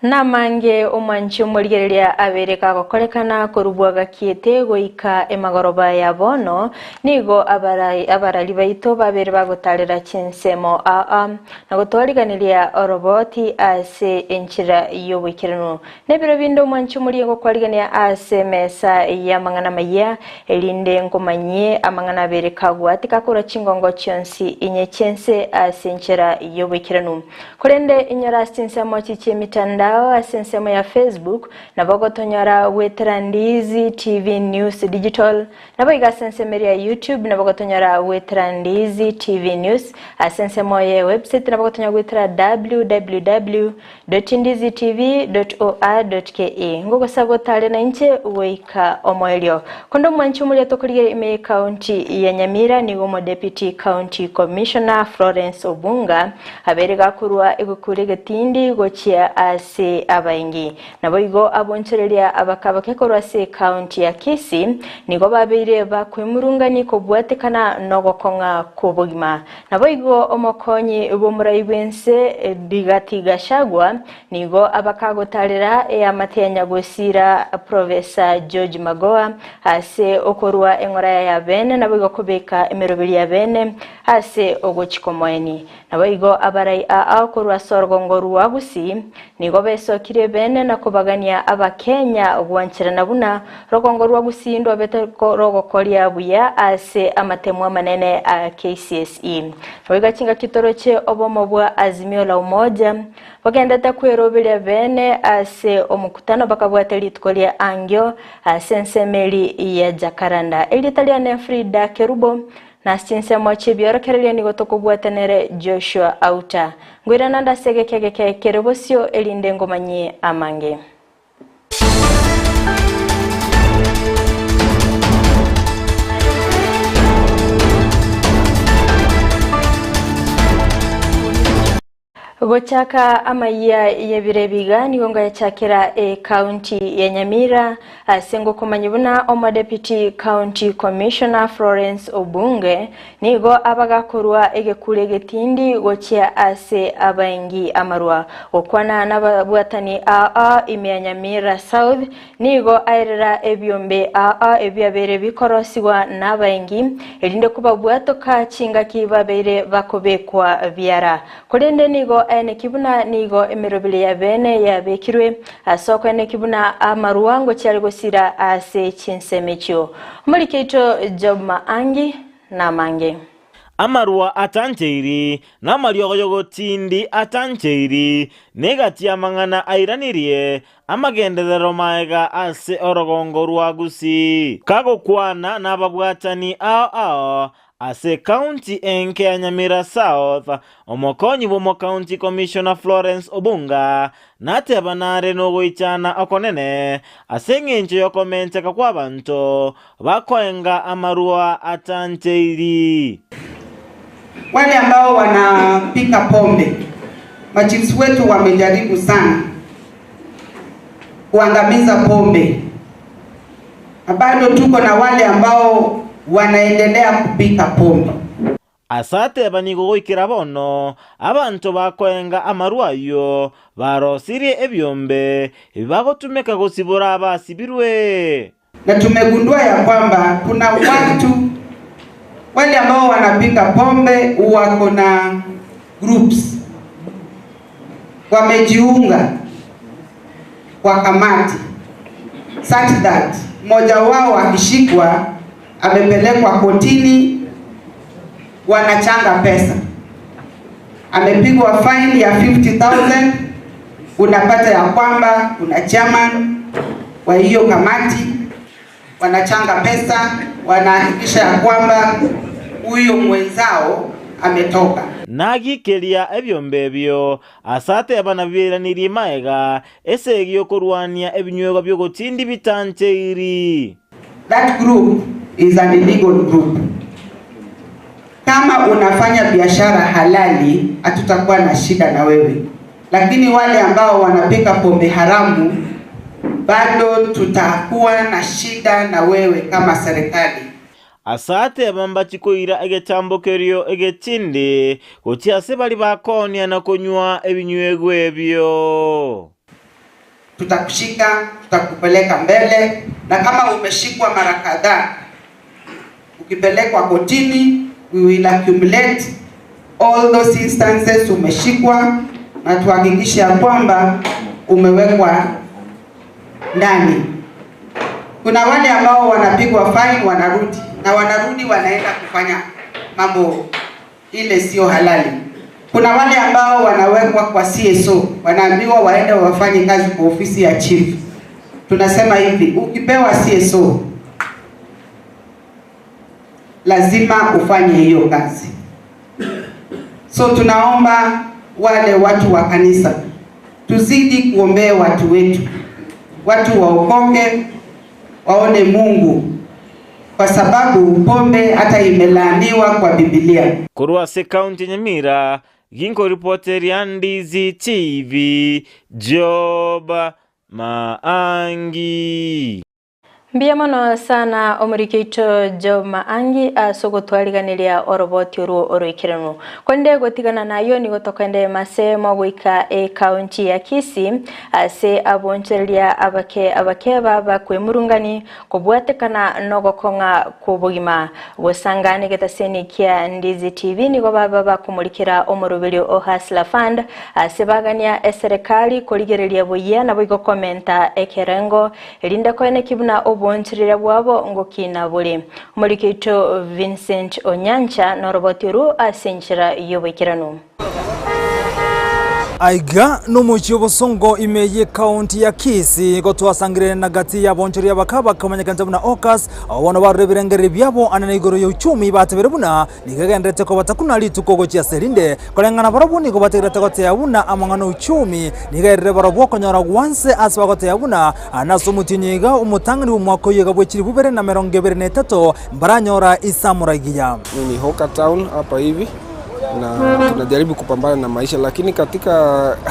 Namange omwanchi omurigereria abereka gokorekana korubwaga kiete goika emagoroba ya bono nigo abarali baito babere bagotarera chinsemo na gotwariganiria oroboti ase enchira yobwikirano nebiro bindo omwanchi omuriego kwarigania ase mesa ya mangana maya elinde nkomanye amangana abereka gwatika kora chingongo chionsi inyechense ase enchira yobwikirano kurende inyara chinsemo chichemitanda asensemo ya Facebook na bagotonyara wetera Ndizi TV News Digital na bayiga sensemo ya YouTube na bagotonyara wetera Ndizi TV News asensemo ya website na bagotonyara wetera www.ndizitv.or.ke ngogo sabotale na inche weika omoelio kondo mwanchi muri atokuriye ime county ya Nyamira ni gomo deputy county commissioner Florence Obunga aberega kurwa egukurege tindi gochia ase abaingi naboigo abonchereria abakabakekorwa se county ya Kisii nigo babire bakwemurungani kobwatekana nogokonga kubugima naboigo omokonyi bomurayibwense digatiga nigo abakagotarera amatenya gusira Professor George Magoa ase okorwa engora ya bene naboigo kubeka emerobiri ya bene ase ogochikomoeni naboigo abarai akorwa sorgongoru wa Gusii nigo besokire bene na kubagania abakenya gwanchira nabuna rogongo rwa Gusii bete rogokoria buya ase amatemwa manene a KCSE naboiga chinga kitoroche obomobwa azimio la umoja bagenda takwerobelia bene ase omukutano bakabwateli tukolia angyo ase nsemeli ya Jakaranda elitaliane Frida Kerubo na chinsemo chibiorokerelia nigo tokobwatanere Joshua Auta ngwira nanda sege kerebosio elinde ngomanye amange Gochaka Amayia yebirebiga nigonga yachakira county ya Nyamira asengo komanyibuna omo deputy county commissioner Florence Obunge nigo abagakorwa egekurege tindi gochia ase abaingi amarwa okwana nababwatani ime Nyamira South nigo airera ebyombe ebyabere bikorosiwa nabaingi elinde kubabwatoka chinga kibabere bakobekwa byara kurende nigo ene kibuna nigo emerobile ya bene ya bekirwe asoko ene kibuna amaruango cyari gusira ase chinsemechyo muri keito job maangi na mange amarua atancheiri na mariogoyogo tindi atancheiri negati amangana airanirie amagendero maega ase orogongo rwa Gusii kago kwana nababwatani ase county enke ya Nyamira South omokonyi bomo county commissioner Florence Obunga natebanare nogoichana okonene ase ngenche yokomenteka kwa bantu bakoenga amarua atancheiri wale ambao wanapika pombe. Machiefs wetu wamejaribu sana kuangamiza pombe. Bado tuko na wale ambao wanaendelea kupika pombe. Asate banigogoikira bono abantu bakoenga amarwayo barosirie ebyombe bagotumeka gusibura abasibirwe. Na tumegundua ya kwamba kuna watu wale ambao wanapika pombe wako na groups wamejiunga kwa kamati such that mmoja wao akishikwa amepelekwa kotini wanachanga pesa, amepigwa fine ya 50,000 unapata ya kwamba kuna chairman wa hiyo kamati wanachanga pesa, wanahakikisha ya kwamba huyo mwenzao ametoka. Nagikeria ebyombe byo asate abanabiraniri maega esegyo kurwania ebinywego byo gotindi bitancheiri. That group is an illegal group. Kama unafanya biashara halali hatutakuwa na shida na wewe, lakini wale ambao wanapika pombe haramu bado tutakuwa na shida na wewe kama serikali. Asate bambachikoira egetambokerio egetindi kutia sebali bakonia na kunywa ebinywego ebyo. tutakushika, tutakupeleka mbele, na kama umeshikwa mara kadhaa ukipelekwa kotini, we will accumulate all those instances umeshikwa na tuhakikishe kwamba umewekwa ndani. Kuna wale ambao wanapigwa fine wanarudi, na wanarudi wanaenda kufanya mambo ile sio halali. Kuna wale ambao wanawekwa kwa CSO, wanaambiwa waende wafanye kazi kwa ofisi ya chief. Tunasema hivi, ukipewa CSO lazima ufanye hiyo kazi. So tunaomba wale watu wa kanisa tuzidi kuombea watu wetu, watu waokoke, waone Mungu, kwa sababu pombe hata imelaaniwa kwa Biblia. Kurwase County Nyamira, ginko reporter ya Ndizi TV, Job Maangi. Mbiyamano sana omurikito Job Maangi asogotwariganiria oroboti uru orikiranu konde gotigana nayo ni gotokende masemo gwika county ya Kisii ase aboncheria abake baba kwemurungani kubwatekana nogokonga kubugima gusangane getaseni kia Ndizi TV nigo baba bakumurikira omurubiri ohasla fund ase bagania eserikali koligereria boya na boigo komenta ekerengo elinda koene kibuna bonchirira bwabo ngokina buli murikito Vincent Onyancha norobotiru asenchira yobekirano aiga n'umucyo busongo imeye county ya Kisii gotwasangire na gati ya bonchori abakaba kamanyakanja buna Okas abona barebirengere byabo anana igoro yo 10 batebere buna nigagendete ko batakuna lituko gochya serinde kolengana barabuni ko baterete ko teyabuna amangano 10 nigaire barabo konyora gwanse asba ko teyabuna anasumutinyiga umutangani umwako yega bwechiri bubere na 23 baranyora isamuragiya ni Hoka town hapa hivi na tunajaribu kupambana na maisha, lakini katika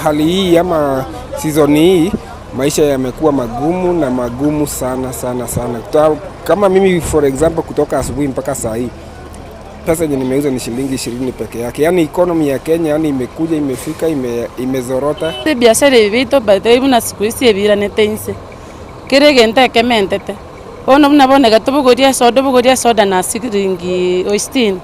hali hii ama season hii maisha yamekuwa magumu sana. Kama mimi for example kutoka asubuhi mpaka saa hii pesa yenye nimeuza ni shilingi 20 peke yake. Yani economy ya Kenya yani imekuja imefika imezorota. Biashara ibito baadhi na siku hizi ebiranete inse. Kiregente kementete. Ono mnabone gatubugoria soda na siringi 16.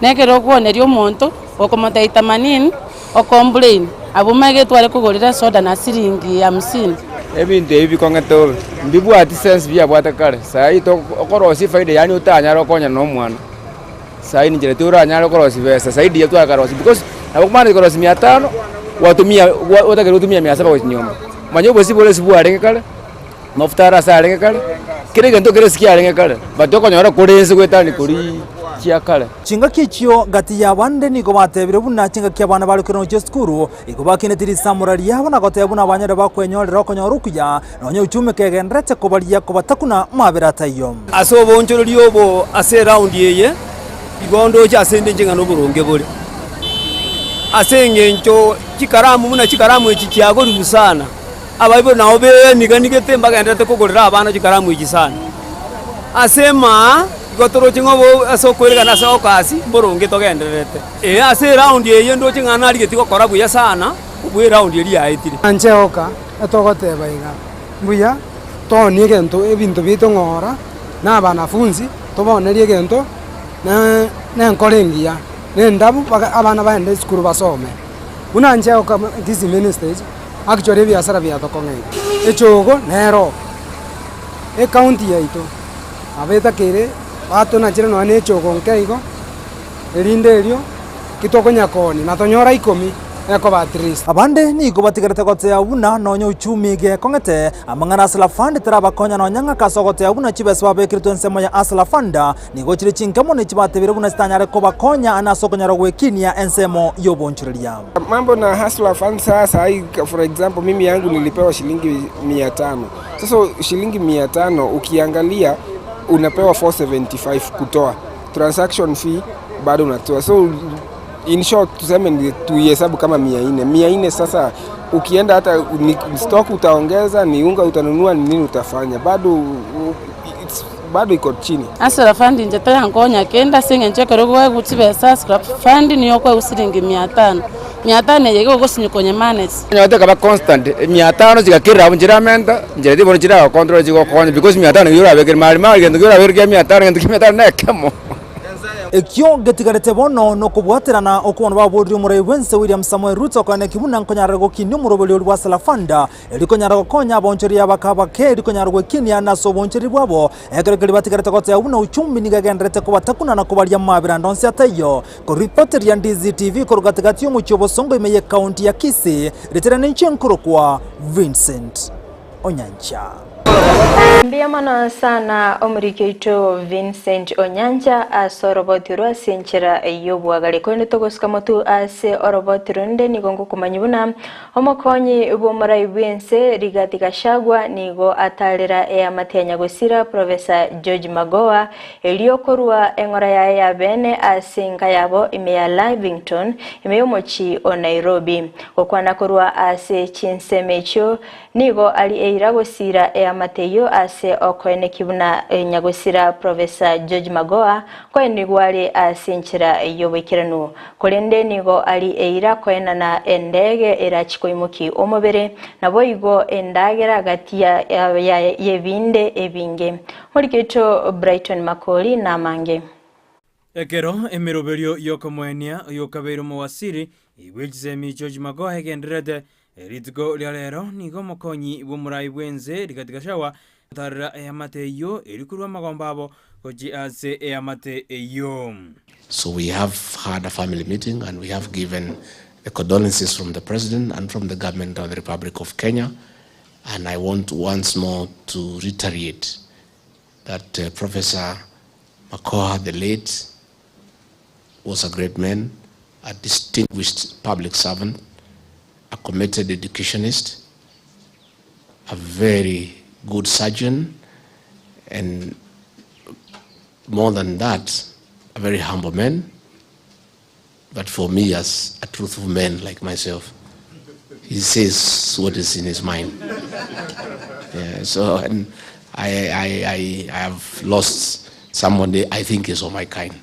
Nekero kuonerio monto okomata 80 okomplain abumage twale kugorira soda na siringi 50 ebintu ebi kongetol mbibu ati sense bya bwatakare sai to okorosi faida yani utanyaro konya no mwana sai ninjere tura nyaro korosi pesa sai dia twa karosi because nakumana korosi 500 watumia utakere utumia 700 kwa nyumba manyobo sibole sibu arenge kale mafutara sa arenge kale kire gento kire sikia arenge kale batoko nyora korense kwetani kuri kiakale chinga kichio gati ya bande niko batebire buna chinga kia bana balukiro cheskuru iko bakinetiri samurari yabo na gote buna banyere bakwenyorera konyorukuya nonye uchume kegendrete kobalia kobatakuna mabirata iyo aso bonchorori obo ase round yeye igondo cha sende chinga no burunge buri asenge ncho chikaramu echi kiago rusana abaibo nawo be niganigete mbagendrete kogorera abana chikaramu echi sana asema gotoro chingobo asokwirega na sokasi boronge togenderete ase round ye ndo chingana ali getiko kora buya sana ubwe round ye yaitire anje oka etogoteba iga buya toni gento ebintu bito ngora na banafunzi tobonerie gento na nkorengia nendabu abana baende skuru basome una anje oka Kisii ministers actually biashara bya tokong'e echogo nero county yaito abeta kere bato na chira no ne choko nkeigo erinde erio kitoko nyakoni na tonyora 10 eko batrist abande ni ko batigarete kote abuna nonyo uchumi ge kongete amangana asla fund traba konya no nyanga kasogote abuna chibes babe kirito nsemo ya asla funda ni go chiri chinkamo ni chibatebire buna stanyare ko bakonya anasokonyara gwekinia ensemo yobonchiriria mambo na asla fund sasa hii for example mimi yangu nilipewa shilingi 500 sasa shilingi 500 ukiangalia unapewa 475 kutoa transaction fee bado unatoa, so in short tuseme tuhesabu kama 400 sasa ukienda hata stock utaongeza ni unga utanunua ni nini utafanya bado iko chini. Asala fund njeta yangonya kenda singe nchekero kwa kutibesa scrap fund niyo kwa usiringi 500 500 yego gosinyukonya manes nyote kaba constant 500 zigakira abunjiramenta njere dibona chira control zigo konya because 500 yura bekir mari ngendo yura bekir 500 ngendo 500 nekemo ekyo getigarete bono no kubwaterana okubona baburi umurai wense William Samuel Ruto kwane kibuna nkonyara gokini umurobeli rwa Salafanda elikonyara gokonya aboncheri abakabake elikonyara gokinia naso boncheri bwabo ekerekeri batigarete kote ubuna uchumi nigagendrete kubatakuna na kubalia mabira ndonse atayo ko reporter ya Ndizi TV korugatigati yo mucyobo songo imeye county ya Kisii reterane nchenkuro kwa Vincent Onyancha. Mbiyamana sana omurikeito Vincent Onyancha asorobotirwa asenchera eyobwagale kwende togosika motu ase orobotirunde nigongo kumanyibuna omokonyi bomurai bwense Rigathi Gachagua nigo atalera eyamatenya gusira Professor George Magoha eliokorwa engora ya bene asinga yabo imeya Livington imeyomochi o Nairobi okwana korwa ase chinsemecho nigo ali eira gusira eyamateyo ase okwene kibuna nyagusira Professor George Magoha kwene gwali asinchira yobekirano kolende nigo ali eira kwena na endege erachikoimuki omobere nabo igo endagera gatia yebinde ebinge muriketo Brighton Makoli na mange ekero emeroberio yokomwenia yokabero mowasiri ibwejizemi George Magoha egenderede eritgo lero nigo mokonyi bomurai bwenze Rigathi Gachagua tarra eyamateyo erikurwa magombabo koji ase eyamateyo. So we have had a family meeting and we have given the condolences from the president and from the government of the Republic of Kenya, and I want once more to reiterate that Professor Magoha the late was a great man, a distinguished public servant, a committed educationist, a very good surgeon, and more than that, a very humble man. But for me, as a truthful man like myself, he says what is in his mind. Yeah, so and I have lost someone I think is of my kind.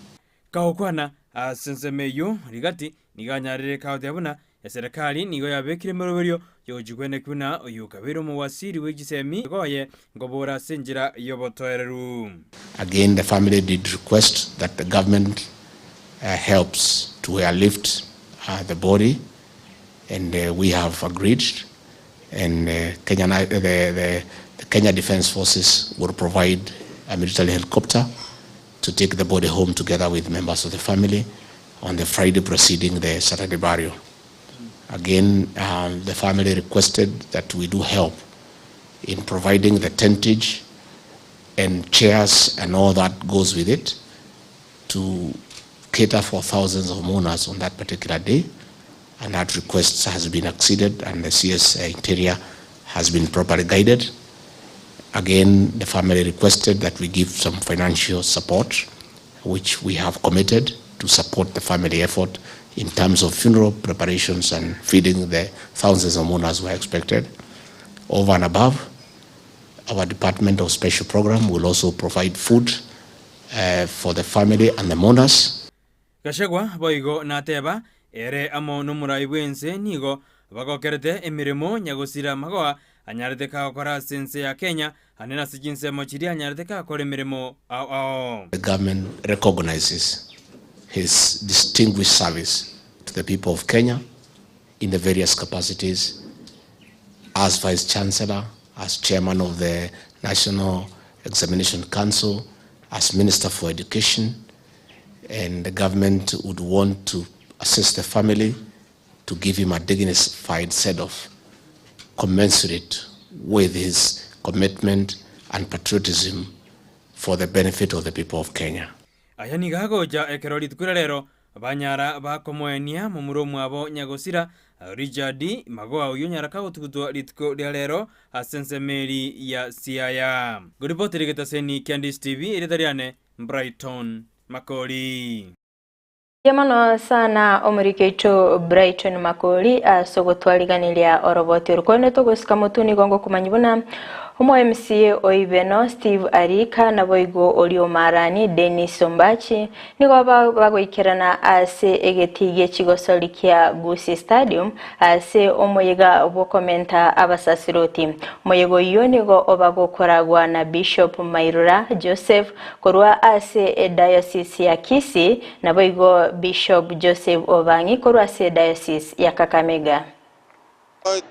Kaokwana asensemeyo Rigathi niganyarire kaotyabuna ya serikali nigo yabekire meroberio yojigwene kuna oyukabiro mu wasiri wegisemi goye ngobora senjira yobotoereru. Again, the family did request that the government helps to airlift the body, and we have agreed, and the Kenya Defense Forces will provide a military helicopter to take the body home together with members of the family on the Friday preceding the Saturday burial. Again, the family requested that we do help in providing the tentage and chairs and all that goes with it to cater for thousands of mourners on that particular day. And that request has been acceded, and the CS Interior has been properly guided. Again, the family requested that we give some financial support, which we have committed to support the family effort in terms of funeral preparations and feeding the thousands of mourners who are expected. Over and above, our Department of Special Program will also provide food for the family and the mourners. Gachagua boigo nateba ere amo numurai bwense nigo bagokerete emirimo nyagusira Magoha anyarete kakora sense ya Kenya anena sijinse mochiri anyarete kakora emirimo ao. The government recognizes his distinguished service to the people of Kenya in the various capacities as Vice Chancellor, as Chairman of the National Examination Council, as Minister for Education, and the government would want to assist the family to give him a dignified set-off commensurate with his commitment and patriotism for the benefit of the people of Kenya. Ayani gagoja ekeroli tukuralero banyara bakomwenia mumuromu abo nyagosira Richard Magoha uyonyara kautugutwa litko lero asensemeri ya Siaya. Guripoti rigetaseni Candice TV iretariane Brighton Makoli. Yamano sana omurikeito Brighton Makoli asogotwaliganilia oroboti rukwene togosika mutuni gongo kumanyibuna Umo MCA Oiveno Steve Arika na boigo olio marani Dennis Ombachi nigo bagoikerana ase egetige chigosori kia Gusii Stadium ase omoyega obokomenta abasasiroti moyego iyo nigo obagokoragwa na Bishop Mairura Joseph korwa ase diocese ya Kisii na boigo Bishop Joseph Obangi korwa ase diocese ya Kakamega.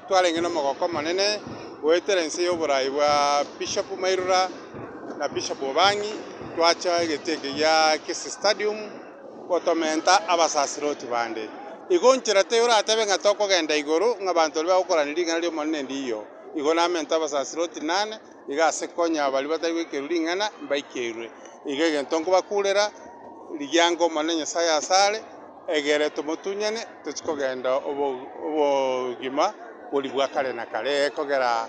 Twarengena mogoko manene weterense y'oburayi bwa Bishop Mairura na Bishop Obangi twacha egetege ya Kisii Stadium gotomenta abasasiroti bande igonchera te uratebe nga tokogenda igoro ng'abantu bagokoranira ing'ana lyo manene ndiyo igo namenta abasasiroti 8 igase konya bali batari gwekerwa ing'ana mbaikerwe igege ntongo bakurera ligyango manene Nyasaye asale egere tumutunyane tukigenda obogima buli bwa kale na kale kogera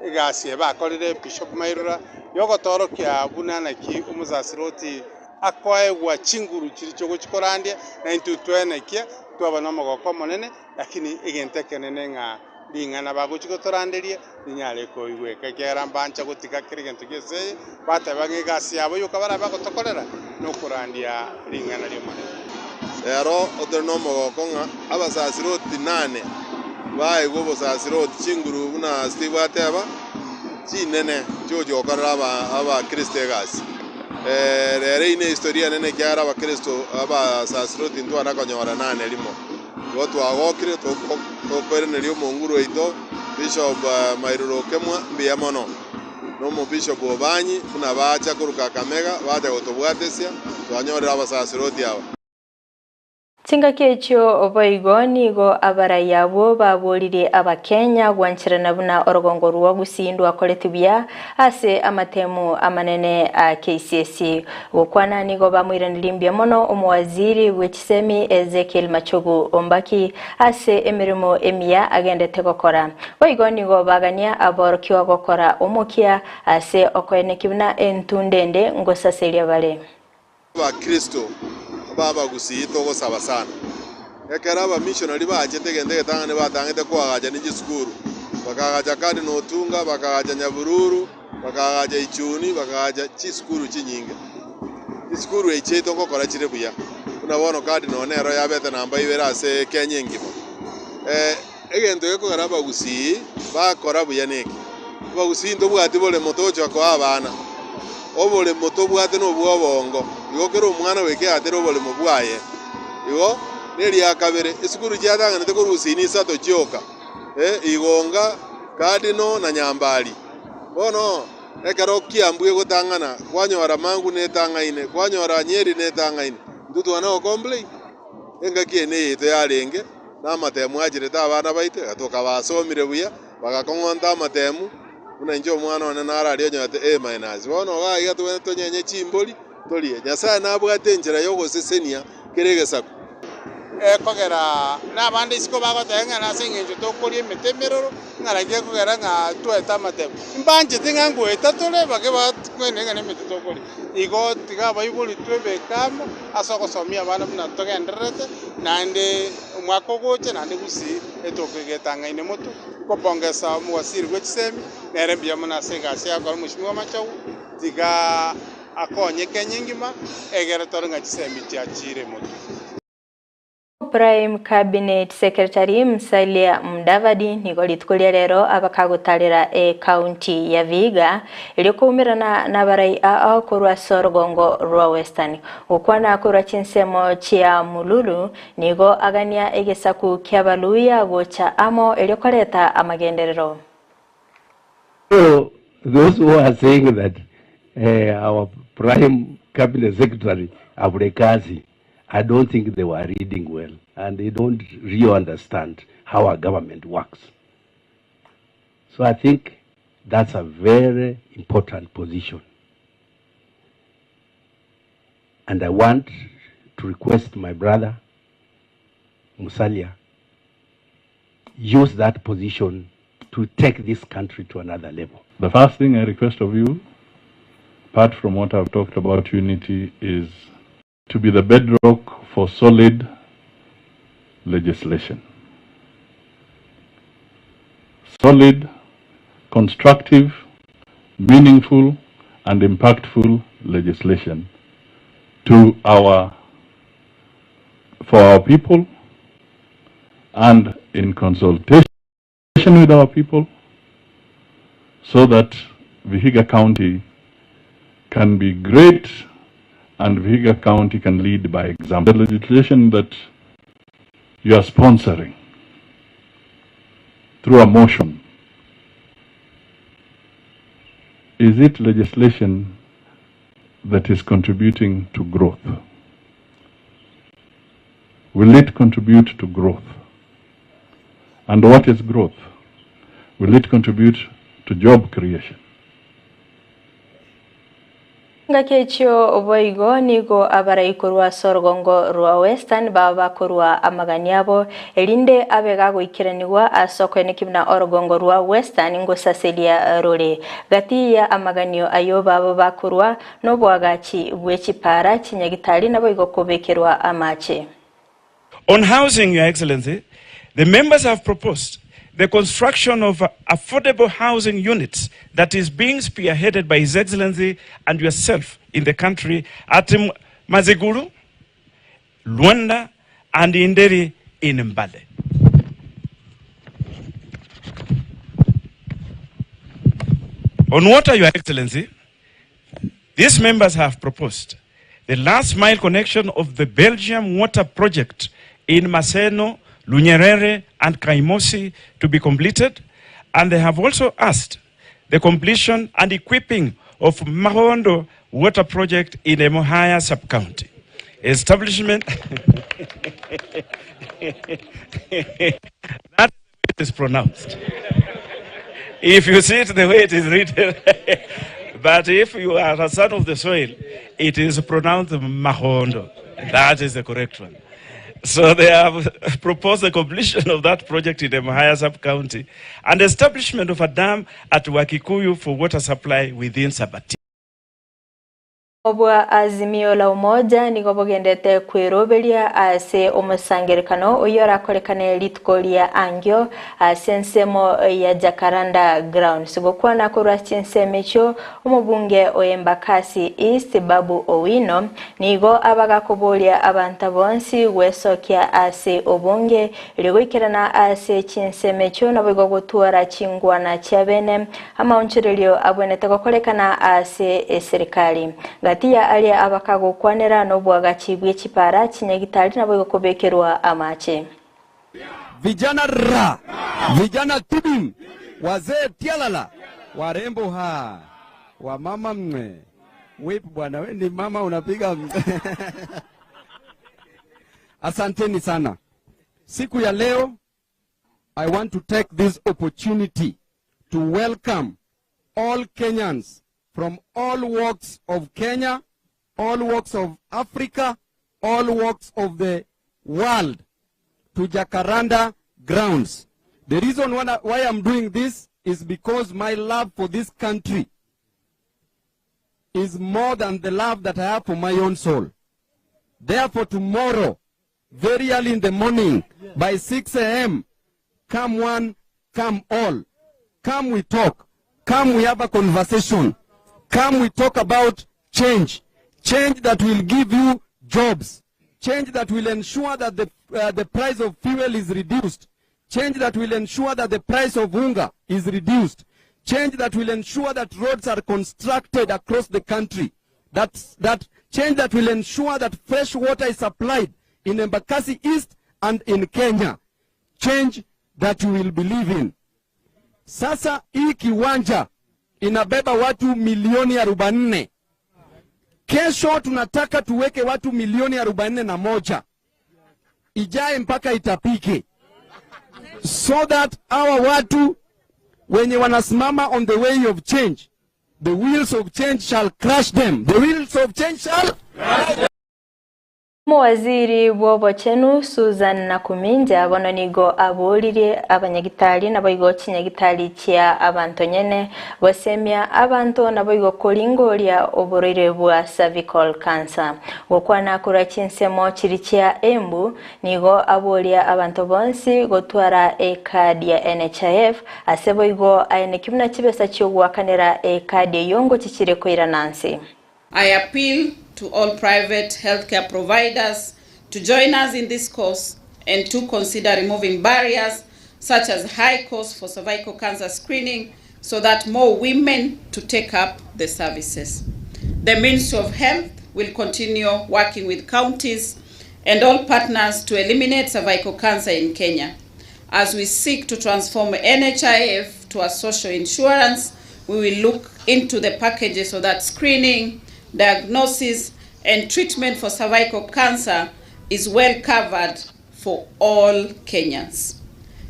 igasi bakorire Bishop Mairura yogotorokia bunana ki umuzasiroti akoegwa chinguru kiri cyo gukikorandie na intutwenekia twabana mogoko monene lakini igentekenene nga lingana baguchikotoranderie linyale ko igweka kera mbancha gutika kirigento gese batabange gasi yabo yuka bara bagotokorera no kurandia lingana lyo monene ero oterno mogoko nga abasasiroti 8 baigwo bosasiroti chinguru buna Steve ateba chinene jojo okorera aba Kristegasi rero ine historia nene kyara aba Kristo aba sasiroti ntwara konyora 8 limo gotwagokire tokorene lyo monguru ito Bishop Mairuro kemwa mbiamono no mo Bishop Obanyi buna bacha kuruka Kakamega bacha gotobwatesia twanyorera abasasiroti aba Tinga kecho oboigoni go abarayabo babolire abakenya gwanchirana buna orogongo ruwa Gusii akoletibya ase amatemu amanene a KCSE gokwana nigo bamwiranirimbya mono omwaziri w'ekisemi Ezekiel Machogu Ombaki ase emirimo emia agendete gokora boigoni go bagania aborokiwa gokora omokia ase okoenekibuna entundende ngosaselia bale ba Kristo baba Gusii togo saba sana ekera ba missionary baje tegende tangane batangete kwagaja n'igi skuru bakagaja kandi notunga bakagaja Nyabururu bakagaja Ichuni bakagaja chi skuru chinyinge skuru echeto ngokora chire buya unabona kandi nonero yabete namba ibera se Kenya ngimo egento ekogara ba Gusii bakora buya neki ba Gusii ndobwati bole motocho kwa abana obole moto bwate no bwobongo igokero umwana weke atero bole mubwaye igo neri akabere isikuru cyatangana te ko Gusii ni sato cyoka igonga kadino na nyambali bono ekaro kiambuye gotangana kwanyora mangu netangaine kwanyora Nyeri netangaine ndutu wana complain enga kiene ite yarenge na matemu agire ta abana baite atoka basomire buya bagakongonta matemu una njo mwana wana narari nyote A- bono gaiga twenye chimboli tolie Nyasaye nabwate njira yo gosesenia keregesako kogera nabandi isiko bagotenga nasinginjo tokorie metemeroro ngaragie kogera nga tweta matemu mbanje tingangu etatole bage batwenenga ne metotokori igo tiga bayibuli twebekamo asogosomia bana buna togenderete nande umwako goche nande Gusii etokegetangaine motu kopongesa mwasiri gwekisemi nerembia muna segasi akora mushimwa machawu tiga akonye kenyingima egere torenga kisemi chiachire motu Prime Cabinet Secretary Musalia Mudavadi nigolitkulia lero abakagutalira county ya Vihiga ilikumirana na barai ao kurwa Sorgongo rwa Western ukwana kurwa chinsemo chia mululu nigo agania egesaku kyabaluya gocha amo ilikoleta amagenderero. So those who are saying that our Prime Cabinet Secretary Abulekazi, I don't think they were reading well, and they don't really understand how our government works. So I think that's a very important position. And I want to request my brother, Musalia, use that position to take this country to another level. The first thing I request of you, apart from what I've talked about unity, is to be the bedrock for solid legislation. Solid, constructive, meaningful and impactful legislation for our people, and in consultation with our people, so that Vihiga County can be great and Vihiga County can lead by example. The legislation that you are sponsoring through a motion, is it legislation that is contributing to growth? Will it contribute to growth? And what is growth? Will it contribute to job creation? Ngakechio oboigo nigo abarayikorwa sorgongo rwa Western baba korwa amaganiabo elinde abega goikiranirwa asoko enekibna orogongo rwa Western ngo saselia role gati ya amaganio ayo baba bakorwa no bwagachi bwechipara chinyagitali nabo igokobekerwa amache. On housing, Your Excellency, the members have proposed the construction of affordable housing units that is being spearheaded by His Excellency and yourself in the country at Maziguru, Luanda, and Inderi in Mbale. On water, Your Excellency, these members have proposed the last mile connection of the Belgium water project in Maseno, Lunyerere, and Kaimosi to be completed, and they have also asked the completion and equipping of Mahondo water project in Emohaya sub-county. Establishment that is pronounced. If you see it the way it is written, but if you are a son of the soil, it is pronounced Mahondo. That is the correct one. So they have proposed the completion of that project in the Emohaya sub-county and establishment of a dam at Wakikuyu for water supply within Sabati. Obwa azimio la umoja nigobogendete kwiroberia ase omusangerekano oyora kolekane litkolia angyo asensemo ya Jacaranda ground sigokwa na korwa chinsemecho omubunge oyembakasi East Babu Owino nigo abagakobolia abantu bonsi wesokya ase obunge ligoikirana ase chinsemecho nabigo gutwara chingwana chabene ama onchirelio abwenete kokolekana ase serikali gatia alia abakago kwanera no bwagachi bwechipara chinyagitali nabo yokobekerwa amache. Vijana ra, vijana tibim, wazee tialala, warembo ha, wa mama mwe. Weep bwana, we ni mama unapiga. Asanteni sana. Siku ya leo, I want to take this opportunity to welcome all Kenyans from all walks of Kenya, all walks of Africa, all walks of the world to Jacaranda grounds. The reason why I'm doing this is because my love for this country is more than the love that I have for my own soul. Therefore, tomorrow, very early in the morning, by 6 a.m., come one, come all. Come we talk. Come we have a conversation. Come we talk about change. Change that will give you jobs. Change that will ensure that the price of fuel is reduced. Change that will ensure that the price of hunger is reduced. Change that will ensure that roads are constructed across the country. That change that will ensure that fresh water is supplied in Embakasi East and in Kenya. Change that you will believe in. Sasa hii kiwanja inabeba watu milioni 40. Kesho tunataka tuweke watu milioni 41. Ijae mpaka itapike. So that our watu wenye wanasimama on the way of change, the wheels of change shall crush them. The wheels of change shall crush them. Waziri w'obochenu Susan Nakuminja bono nigo abolire abanyagitari naboigo kinyagitari kya abantu nyene bosemya abantu naboigo kolingoria oborire bwa cervical cancer gokwana kura kinsemo kiri kya Embu nigo abolia abantu bonsi gotwara ekadi ya NHIF aseboigo ayene kibuna kibesa kyo gwakanira ekadi yongo kikire koira nansi. I appeal to all private healthcare providers to join us in this cause and to consider removing barriers such as high costs for cervical cancer screening so that more women to take up the services. The Ministry of Health will continue working with counties and all partners to eliminate cervical cancer in Kenya. As we seek to transform NHIF to a social insurance, we will look into the packages so that screening, diagnosis and treatment for cervical cancer is well covered for all Kenyans.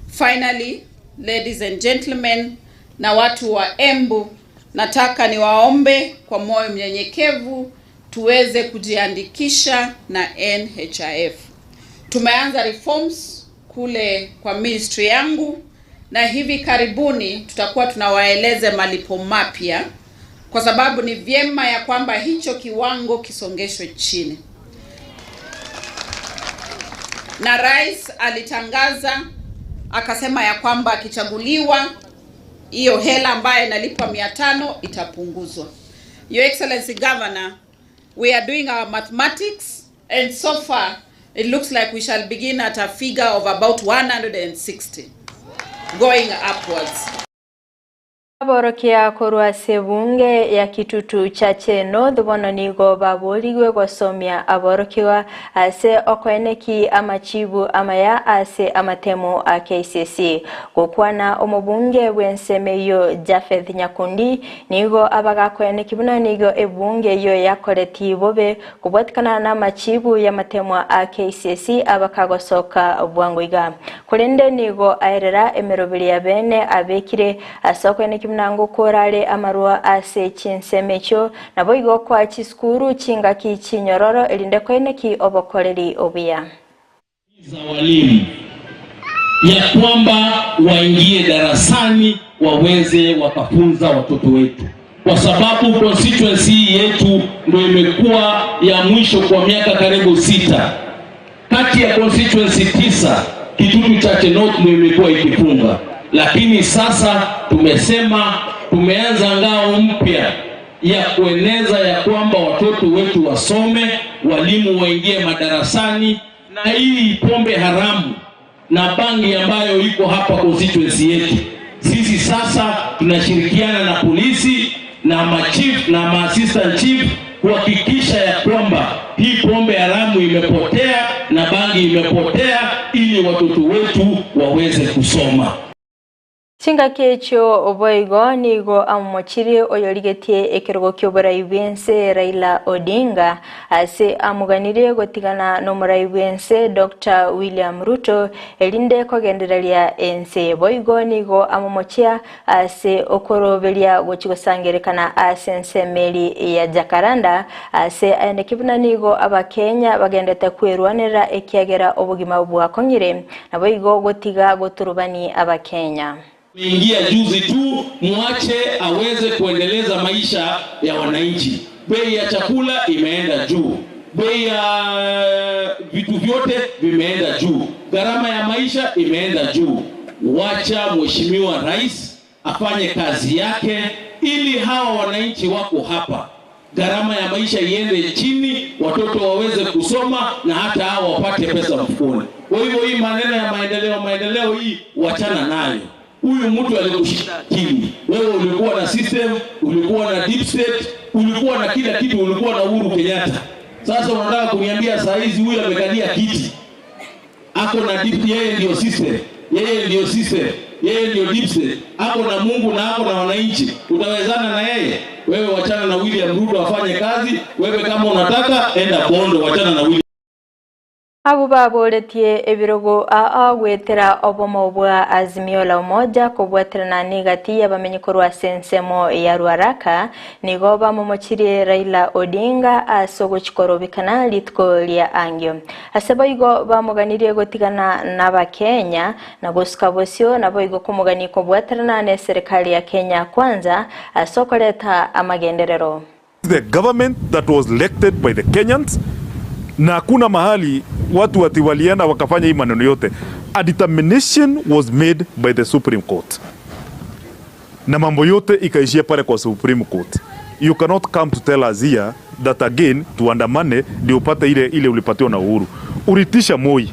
Finally, ladies and gentlemen, na watu wa Embu, nataka niwaombe kwa moyo mnyenyekevu tuweze kujiandikisha na NHIF. Tumeanza reforms kule kwa ministry yangu na hivi karibuni tutakuwa tunawaeleze malipo mapya, kwa sababu ni vyema ya kwamba hicho kiwango kisongeshwe chini. Na rais alitangaza akasema ya kwamba akichaguliwa hiyo hela ambayo inalipwa 500 itapunguzwa. Your Excellency Governor, we are doing our mathematics and so far it looks like we shall begin at a figure of about 160 going upwards. Aborokia korwa sebunge ya kitutu cha Cheno bono nigo baboligwe gosomya aborokiwa ase okoeneki amachibu amaya ase amatemo a KCC gokwana omubunge wensemeyo Jafeth Nyakundi nigo abagakoeneki buna nigo ebunge yo yakoleti bobe kubwatikana na machibu ya matemo a KCC abakagosoka bwangoiga kulende nigo aerera emerobili ya bene abekire asokoeneki mnango korale amarua ase chinsemecho naboigo kwa chiskuru chinga kichinyororo elinde koeneki obokoleri obuya za walimu ya kwamba waingie darasani waweze wakafunza watoto wetu, kwa sababu constituency yetu ndio imekuwa ya mwisho kwa miaka karibu 6 kati ya constituency 9 kitutu cha North ndio imekuwa ikifunga. Lakini sasa tumesema tumeanza ngao mpya ya kueneza ya kwamba watoto wetu wasome, walimu waingie madarasani, na hii pombe haramu na bangi ambayo iko hapa constituency yetu. Sisi sasa tunashirikiana na polisi na machief na assistant chief kuhakikisha ya kwamba hii pombe haramu imepotea na bangi imepotea ili watoto wetu waweze kusoma. Chinga kecho oboigo nigo amochiri oyorigetie ekerogo kyoborai bwense Raila Odinga ase amuganire gotigana no murai bwense Dr. William Ruto elinde kogendereria ense boigo nigo amomochia ase okoroberia gochigosangerekana ase nsemeli ya Jakaranda ase ane kibuna nigo abakenya bagendete kwerwanira ekiagera obugima bwa kongire na boigo gotiga goturubani abakenya. Ingia juzi tu, muache aweze kuendeleza maisha ya wananchi. Bei ya chakula imeenda juu, bei ya vitu vyote vimeenda juu, gharama ya maisha imeenda juu. Wacha mheshimiwa rais afanye kazi yake ili hawa wananchi wako hapa gharama ya maisha iende chini, watoto waweze kusoma na hata hao wapate pesa mfukoni. Kwa hivyo hii maneno ya maendeleo hii wachana nayo. Huyu mtu alikushinda akili. Wewe ulikuwa na system, ulikuwa na deep state, ulikuwa na kila kitu, ulikuwa na Uhuru Kenyatta. Sasa unataka kuniambia saa hizi huyu amekalia kiti, ako na deep, yeye ndio system, yeye ndio system, yeye ndio deep state, ako na Mungu na ako na wananchi. Utawezana na yeye? Wewe wachana na William Ruto afanye kazi. Wewe kama unataka enda Bondo, wachana na William Abo baboretie ebirogo gwetera obomo bwa Azimio la Umoja kubwatirana nigati y'abamenyikorwa sensemo ya Ruaraka nigo bamumochirie Raila Odinga asogochikorobikana litko lya angyo aseboigo bamuganirie gotigana n'Abakenya na gusuka bosio naboigo kumuganiko bwatirana ne serikali ya Kenya kwanza asokoleta amagenderero. The government that was elected by the Kenyans, na hakuna mahali watu walienda wakafanya hii maneno yote. A determination was made by the Supreme Court, na mambo yote ikaishia pale kwa Supreme Court. You cannot come to tell us here that again tuandamane ndio upate ile ulipatiwa na Uhuru. Uritisha Moi,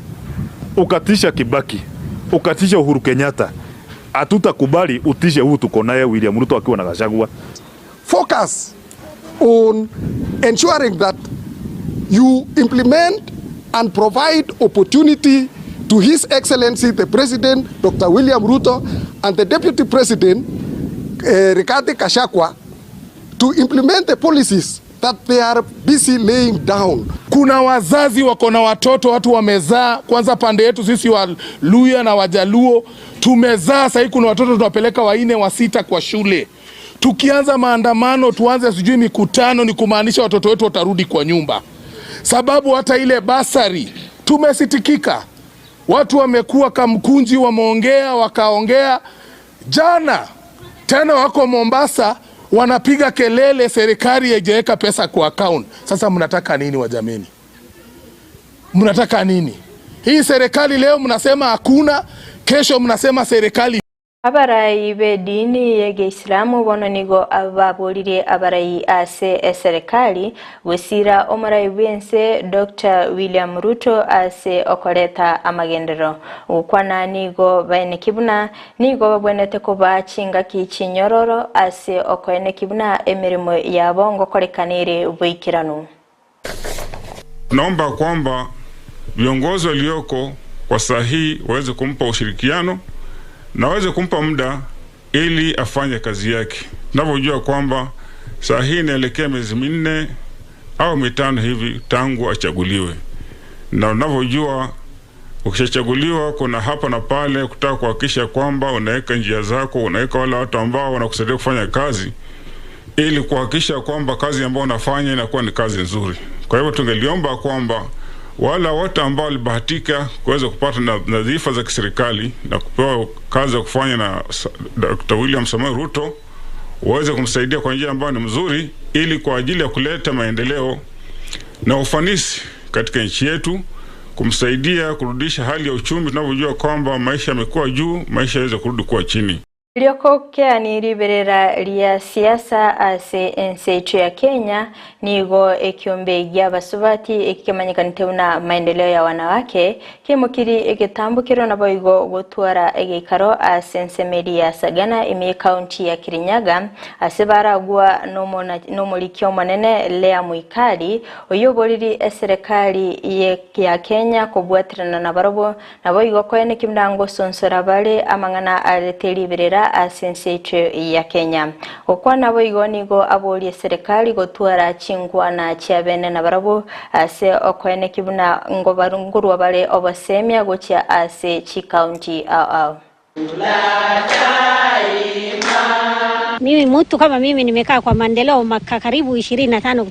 ukatisha Kibaki, ukatisha Uhuru Kenyatta. Hatutakubali utishe huu tuko naye William Ruto akiwa na Gachagua. Focus on ensuring that you implement and provide opportunity to His Excellency the President Dr. William Ruto and the Deputy President Rigathi Gachagua to implement the policies that they are busy laying down. Kuna wazazi wako na watoto, watu wamezaa. Kwanza pande yetu sisi wa Luya na Wajaluo tumezaa, sasa kuna watoto tunapeleka 4 wa 6 kwa shule. Tukianza maandamano tuanze sijui mikutano, ni kumaanisha watoto wetu watarudi kwa nyumba. Sababu hata ile basari tumesitikika. Watu wamekuwa kamkunji, wameongea wakaongea. Jana tena wako Mombasa wanapiga kelele serikali haijaweka pesa kwa account. Sasa mnataka nini wajameni? Mnataka nini? Hii serikali leo mnasema hakuna, kesho mnasema serikali. Abarai bedini yege Islamu bononigo ababolire abarai ase serikali wesira omarai wense Dr. William Ruto ase okoreta amagendero ukwana nigo baene kibuna nigo babwenete kuba chinga kichinyororo ase okoene kibuna emirimo yabo ngokorekanire ubikirano. Naomba kwamba viongozi walioko kwa sahihi waweze kumpa ushirikiano na waweze kumpa muda ili afanye kazi yake. Ninavyojua kwamba saa hii inaelekea miezi 4 au 5 hivi tangu achaguliwe. Na ninavyojua ukishachaguliwa kuna hapa na pale kutaka kuhakikisha kwamba unaweka njia zako, unaweka wale watu ambao wanakusaidia kufanya kazi ili kuhakikisha kwamba kazi ambayo unafanya inakuwa ni kazi nzuri. Kwa hivyo tungeliomba kwamba wala wote ambao walibahatika kuweza kupata nadhifa za kiserikali na kupewa kazi ya kufanya na Dr. William Samoei Ruto waweze kumsaidia kwa njia ambayo ni mzuri ili kwa ajili ya kuleta maendeleo na ufanisi katika nchi yetu, kumsaidia kurudisha hali ya uchumi. Tunavyojua kwamba maisha yamekuwa juu, maisha yaweze kurudi kuwa chini. Liokokea ni riberera lia siasa ase Ensa ya Kenya nigo ekiombe gya basubati ekikemanyikanite na maendeleo ya wanawake kimukiri ekitambukiro na boigo gutwara egikaro ase Ensemeri ya Sagana ime county ya Kirinyaga ase baragwa nomulikyo manene lea muikali oyoboriri serikali ya Kenya kubwatirana na barobo na boigo koene kimdango sonsora bale amangana aleteri berera Ensa ya Kenya okwana boigo nigo abolie serikali gotwara chingwa na chiabene na barabo ase okwene kibuna ngobarungurwa bale obasemya gocha ase chi county au. Mimi mtu kama mimi nimekaa kwa maendeleo karibu 25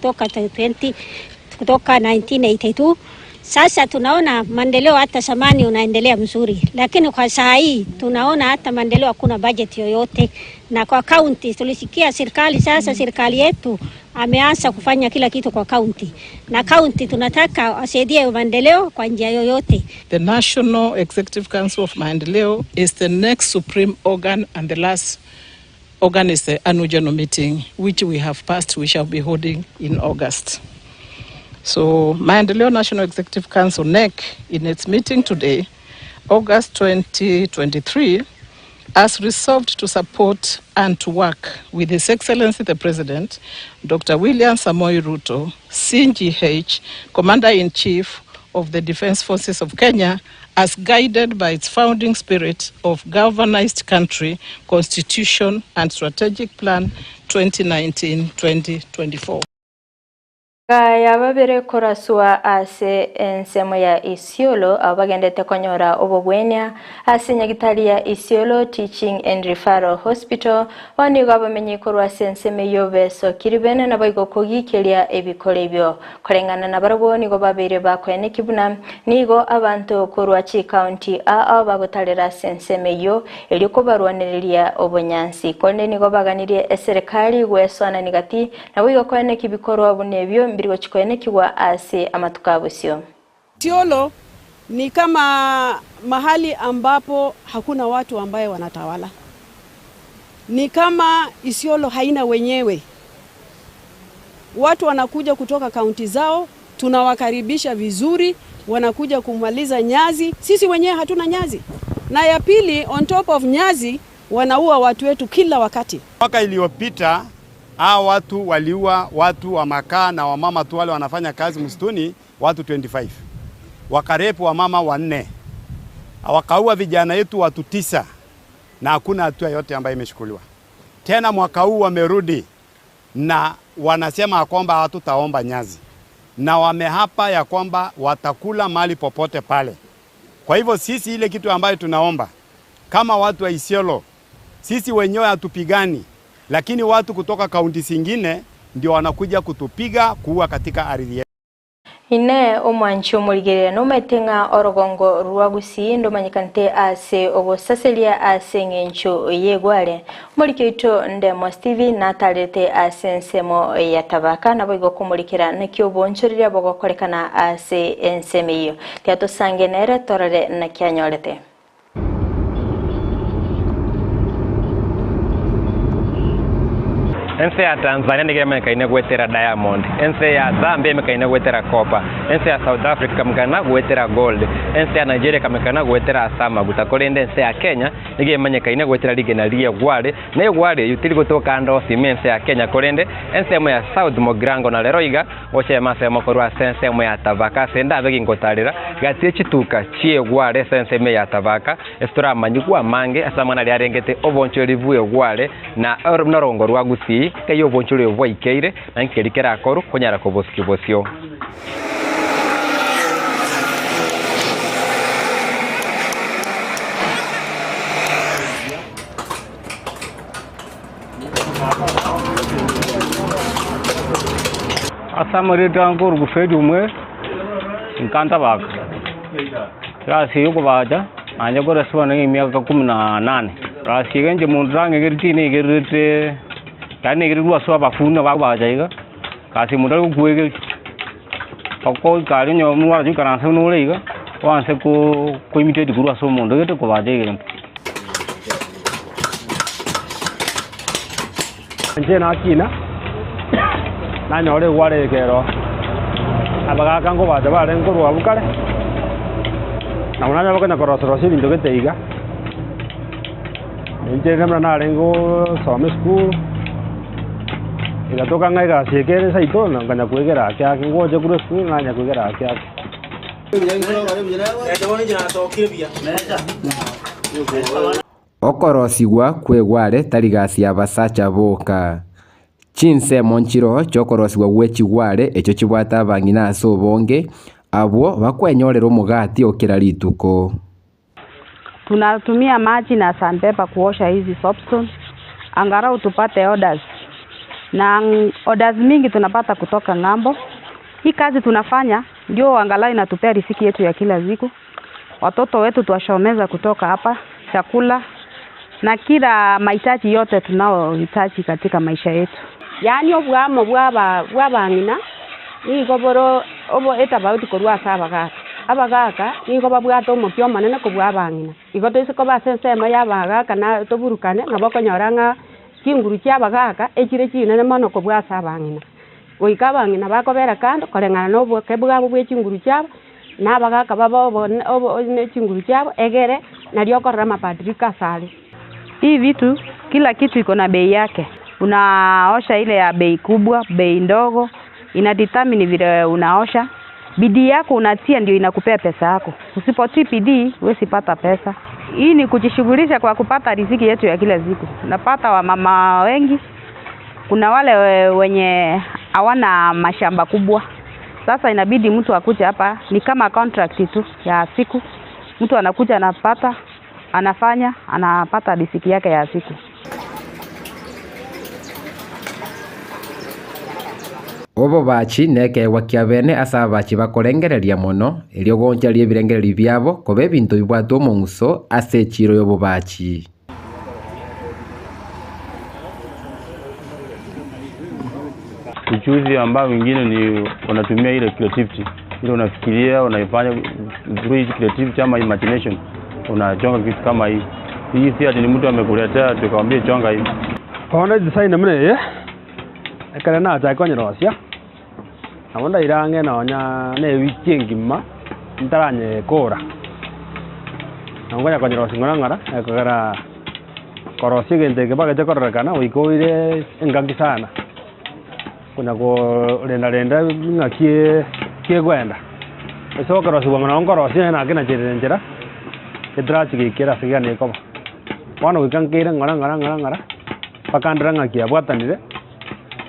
kutoka 1982. Sasa tunaona maendeleo hata samani unaendelea mzuri, lakini kwa saa hii tunaona hata maendeleo hakuna budget yoyote. Na kwa county tulisikia serikali sasa, serikali yetu ameanza kufanya kila kitu kwa county, na county tunataka asaidie maendeleo kwa njia yoyote. The National Executive Council of Maendeleo is the next supreme organ, and the last organ is the annual general meeting, which we have passed. We shall be holding in August. So, Maendeleo National Executive Council, NEC, in its meeting today, August 2023, has resolved to support and to work with His Excellency the President, Dr. William Samoei Ruto, CGH, Commander-in-Chief of the Defense Forces of Kenya, as guided by its founding spirit of galvanized country, constitution, and strategic plan 2019-2024. Kaya babere koraswa ase ensemo ya Isiolo abagendete konyora obobwenya ase nyagitari ya Isiolo Teaching and Referral Hospital wani gabamenye korwa senseme yobeso kiribene na bayigo kugikelia ebikolebyo korengana na barabo nigo babere bakwene kibuna nigo abantu korwa chi county bagotalera senseme yo eliko barwanerelia obonyansi konde nigo baganirie serikali gwesona nigati na bayigo kwene kibikorwa bunebyo mbirigo chikwene kiwa ase amatukabusyo. Isiolo ni kama mahali ambapo hakuna watu ambaye wanatawala. Ni kama Isiolo haina wenyewe. Watu wanakuja kutoka kaunti zao, tunawakaribisha vizuri, wanakuja kumaliza nyazi. Sisi wenyewe hatuna nyazi. Na ya pili, on top of nyazi, wanaua watu wetu kila wakati. Mwaka iliyopita hao watu waliua watu wa makaa na wamama tu wale wanafanya kazi msituni watu 25. Wakarepu wamama 4. Wakaua vijana yetu watu 9 na hakuna hatua yote ambayo imeshukuliwa. Tena mwaka huu wamerudi na wanasema kwamba hatutaomba nyazi. Na wamehapa ya kwamba watakula mali popote pale. Kwa hivyo sisi ile kitu ambayo tunaomba kama watu wa Isiolo, sisi wenyewe hatupigani. Lakini watu kutoka kaunti zingine ndio wanakuja kutupiga kuua katika ardhi yetu. Ine omwanchi omurigerera no metenga orogongo rwa Gusii ndo manyikante ase obosaselia ase ngencho yegwale murikeito ndemo Steve natalete ase nsemo ya tabaka nabo igokumulikira nakyo bonchorira bogokorekana ase ensemeyo tiato sangenere torare nakyanyorete. Ensa ya Tanzania nigire mekaine gwetera diamond, ensa ya Zambia mekaine gwetera copper, ensa ya South Africa mekana gwetera gold, ensa ya Nigeria kamekana gwetera asama gutakorende ensa ya Kenya nigire mekaine gwetera ligenalia gwale na gwale yutili gotoka ndo simensa ya Kenya korende ensa ya South Mogrango na leroiga oche masa mokorwa sense ya Tabaka senda begi ngotarira gatie chituka chie gwale sense ya Tabaka estora manyigwa mange asama na yarengete oboncho livuye gwale na norongo rwa Gusii kayo bonchule bwa ikeire na nkerikera akoru konyara koboskibosyo. Asamari tangur gufedu mwe nkanta baka rasi yuko baja anya go reswana imiaka 18 rasi genje mundrange gertini gerite kani gerwa so abafuna babajaiga kasi mundu kuwege pako kali nyomu wa jukana sunu leiga wanse ko imite digurwa so mundu gete ko bajaiga nje na kina na nyore wale kero abaga kango baja bale ngorwa bukale na unanya bakana korosorosi bindo geteiga nje namna na lengo some school igatoka ngaiga siekere saito na nganya kwegera kya ngoje kure school na nya kwegera kya okorosigwa kwegware tarigasi abasacha boka chinse monchiro chokorosigwa gwechigware echo chibwata bangina asobonge abo bakwenyorera omugati okira lituko. Tunatumia maji na sandpaper kuosha hizi soapstone angalau tupate orders. Na orders mingi tunapata kutoka ngambo. Hii kazi tunafanya ndio angalau inatupea riziki yetu ya kila siku. Watoto wetu tuwashomeza kutoka hapa, chakula na kila mahitaji yote tunaohitaji katika maisha yetu. Yani obwamo bwabangina ni goboro obo etabauti korwa sabagaka abagaka ni go babwato omopyo manene ko bwabangina igoto ise ko basensema yabagaka na toburukane nabokonyoranga kinguru kyabagaka ekire kinene mono ko bwasabangina goikabangina bakobera kando korengana nobo kebwabo bwekinguru kyabo nabagaka babo obo nekinguru kyabo egere nalio korra mapadrika sale. Hii vitu kila kitu iko na bei yake. Unaosha ile ya bei kubwa, bei ndogo, inadetermine vile unaosha. Bidii yako unatia ndio inakupea pesa yako. Usipotii bidii wewe sipata pesa. Hii ni kujishughulisha kwa kupata riziki yetu ya kila siku. Napata wamama wengi. Kuna wale wenye hawana mashamba kubwa. Sasa inabidi mtu akuje hapa, ni kama contract tu ya siku. Mtu anakuja anapata, anafanya, anapata riziki yake ya siku. Obo bachi nekewa kia bene asa bachi bakorengereria mono elio goncharie birengereri byabo kobe bintu bibwatwo munguso ase chiro yobo bachi. Ujuzi ambao wengine ni wanatumia ile creativity. Ile unafikiria, unaifanya through creativity ama imagination. Unachonga kitu kama hii. Hii si ati ni mtu amekuletea tukamwambia chonga hii. Ona design mne ekana na ta konye rosia. Awonda irange na onya ne wiki ngima ntaranye kora. Ngonya konye rosia ngara ekara korosi gente ke bagete korrekana uikoire engangi sana. Kuna ko renda ngakie kwenda. Eso korosi bangana korosi na kina njera. Edrachi kikira sigane ko. Wana wikankira ngara. Pakandra ngakia bwatanire.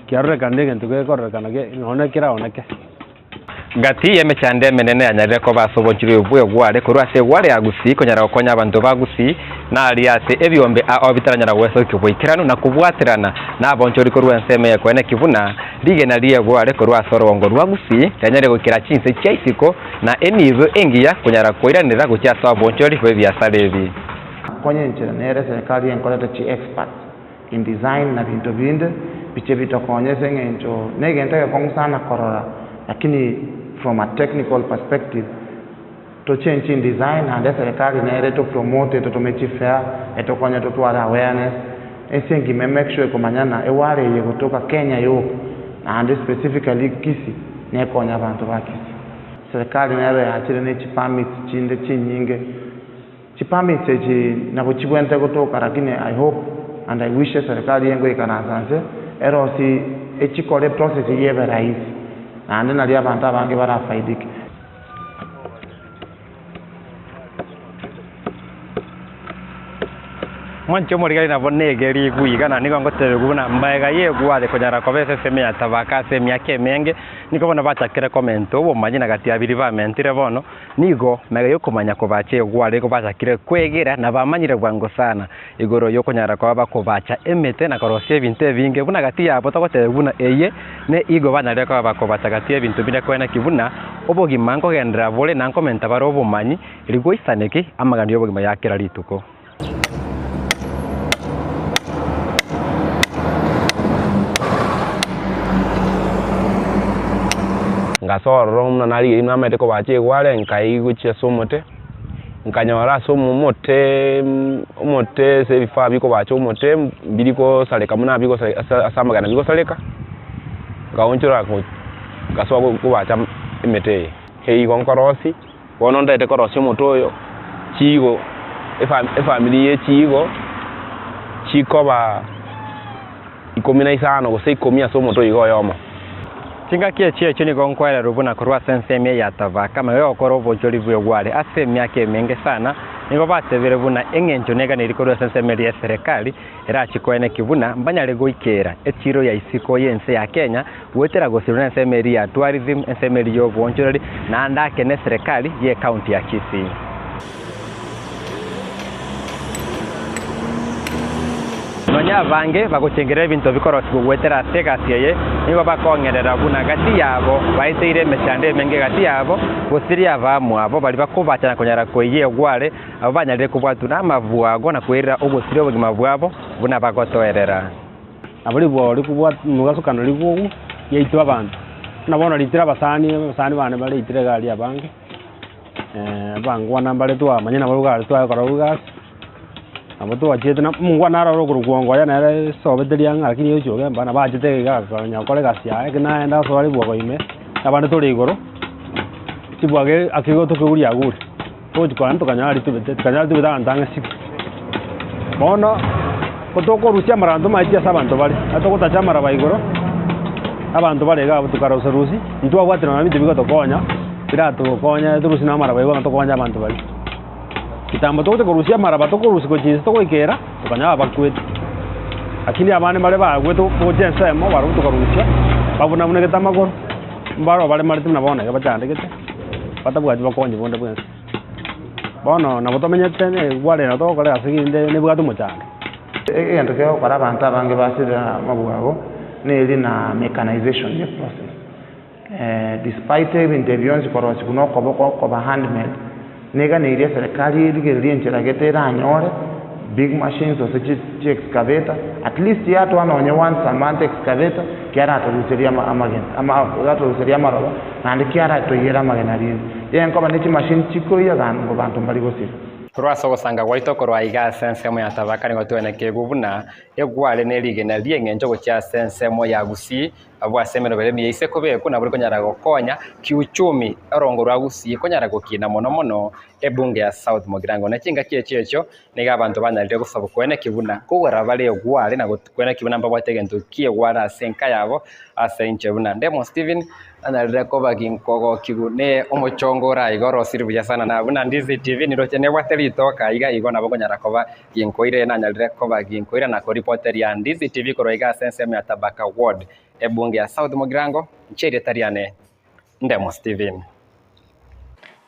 Kiarre kande gentuke korrekana ke ngone kira oneke. Gati yemechande menene anyarire ko basobonjire ubwe gware kurwase gware ya Gusii konyara okonya abantu ba Gusii na aliase ebyombe obitaranyara gweso kibwikirano na kubwatirana na abonjori ko rwenseme yakwene kivuna lige na liye gware kurwasoro wongo rwa Gusii yanyare gukira chinse chaisiko na enizo engiya konyara koiranira gucha so abonjori bwe byasalebi konyenchera nere serikali enkoleta chi expert in design na bintu binde biche bitokonyese ngencho negenteke kongusana korora lakini from a technical perspective to change in design and serikali na to promote to make fair to konya to awareness esengi me make sure komanyana eware ye kutoka Kenya yo and specifically Kisii ne konya abantu ba Kisii serikali na yachire ne chipamit chinde chinyinge chipamit eji na kuchibwente kutoka lakini I hope and I wish serikali yengo ikana sanse erosi echikore process yebe rahisi ande nalia banta bange barafaidike. Mwancho morigali na bonegeri guigana niko ngotere guna mbaega ye gwade konyara kobese seme ya tabaka seme yake menge niko bona bachakire komento bo manyina gati abiri ba mentire bono nigo mega yo komanya ko bache gwade ko bachakire kwegera na bamanyire bwango sana igoro yo konyara ko ba ko bacha emete na korosie binte binge buna gati ya boto gotere buna eye ne igo banare ko ba ko bachakati bintu bine kwena kibuna obogi mango gendra bole na komenta baro bo manyi iligo isaneke amagandi yo bogi yakira lituko. Ngasoro mna nali imna mete ko bache gwale nkai guche somote nkanyora somo mote se bifa biko bache mote biliko saleka muna biko asamagana biko saleka gaonchora ko gaswa ko bacha emete hei konkorosi wono ndete korosi motoyo chigo family ye chigo chiko ba ikomina isano go sei komia somo to igo yomo Tinga kia chia chini gonkwela rubuna kurwa senseme ya tabaka mawe okoro bojori bwe gwale asemi yake menge sana nigo batevere buna engenjo nega nilikorwa senseme ya serikali era chikwene kibuna mbanyale goikera etiro ya isiko yense ya Kenya wetera gosiruna senseme ya tourism senseme yo bonjori na andake ne serikali ye county ya Kisii. Banya bange bagochengere bintu bikorosi gwetera tega siye niba bakongerera buna gati yabo baiteire mechande menge gati yabo gosiria bamu abo bali bakubachana konyara koiye gwale abo banyare kubwatu na mavuago na kwera ogosirio bugima bwabo buna bagotoerera abali bo likubwatu mugasukano likugu yeitwa abantu nabona litira basani bane bali itire gali abange bangwa nambale twa manyana baluga twa karuga abato wachete na mungwana raro kurugongo ya na sobeteria lakini yo choge bana bachete ga kanya kole gasia ekina enda sori bwo ime abane tori igoro tibwage akigo to kuri aguri to kwanto kanyari tubete kanyari tubeta antanga sik bono kotoko rusia marando maji asabanto bali atoko tachamara baigoro abantu bale ga butukara usarusi ntwa gwatira na miti bigoto konya birato konya turusi na mara baigoro to konya abantu bali kitambo tokote kurusia maraba tokorusi ko jinsi toko ikera tukanya bakwete akili abane bale bagwe to jense mo baru to kurusia babuna mune geta magoro mbaro bale mariti na bona gabachande gete batabwa bakonye bonde bwense bono na botomenyete ne gwale na to kole asinginde ne bwatu muchande egento kyo para abantu abange basira mabwabo neli na mechanization ya process despite interviews korosi kuno koba handmade nega ne ile serikali ile nchera getera anyore big machines or such excavator at least yato anaonye once a month excavator kiara to seria amagen ama to seria maroba and kiara to yera magenari yen ko banichi machine chiko ya gan go bantu mbali gosi Turwaso gusanga gwaito korwa iga sensemo ya tabaka ngo twene ke gubuna egwale ne lige na lienge njogo cha sensemo ya Gusii abo asemero bere biise kobe kuna buri konyara gokonya kiuchumi orongo rwa Gusii konyara gokina mono ebunge ya South Mogirango na kinga kiecho niga abantu banalire gusaba kwene kibuna kugora bale egwale na kwene kibuna mbabo tegento kie gwara senka yabo asenche buna Ndemo Steven analire koba ginkogo kigune omochongora igoro sirbuya sana na buna Ndizi TV nirochene wateli toka iga igona bakonyara koba ginkoire na analire koba ginkoire na ko reporter ya Ndizi TV koroiga sensemo ya tabaka ward ebunge ya South Mogirango ncheri tariane Ndemo Steven.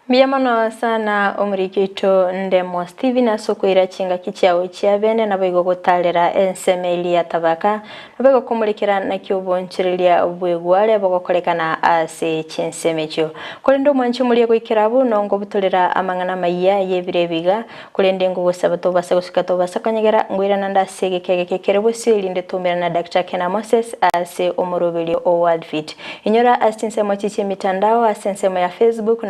Miyamano sana omurikito Ndemo Steven asokwira chinga kichyawo kyabene nabego gutalera ensemeli ya tabaka nabego kumulikira na kyobonchirelia obwegwale bogokolekana ase chinsemecho kolendo mwanchi muliye kwikirabu nongo butolera amangana maya yebirebiga kulende ngo sabato basa gusikato basa kanyegera ngwira nanda sege kekekere bosilinde tumira na Dr. Kena Moses ase omurobeli o World Fit inyora asinsemo chichi mitandao asensemo ya Facebook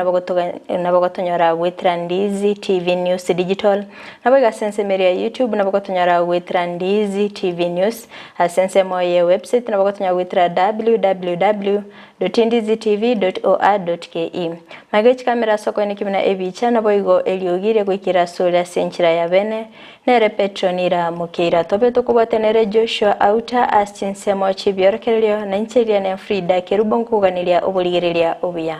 nabagotonyora witra Ndizi TV News Digital nabaga sensemo ya YouTube nabagotonyora witra Ndizi TV News asensemo ya website nabagotonyora witra www.ndizitv.or.ke magachi kamera soko ni kibina ebicha naboigo eliogire kwikira sola senchira ya bene nere petronira mukira tobeto kubotenere Joshua Outa asinsemo chibyorkelio na nchelia na Frida kerubonkuganilia obuligerelia obuya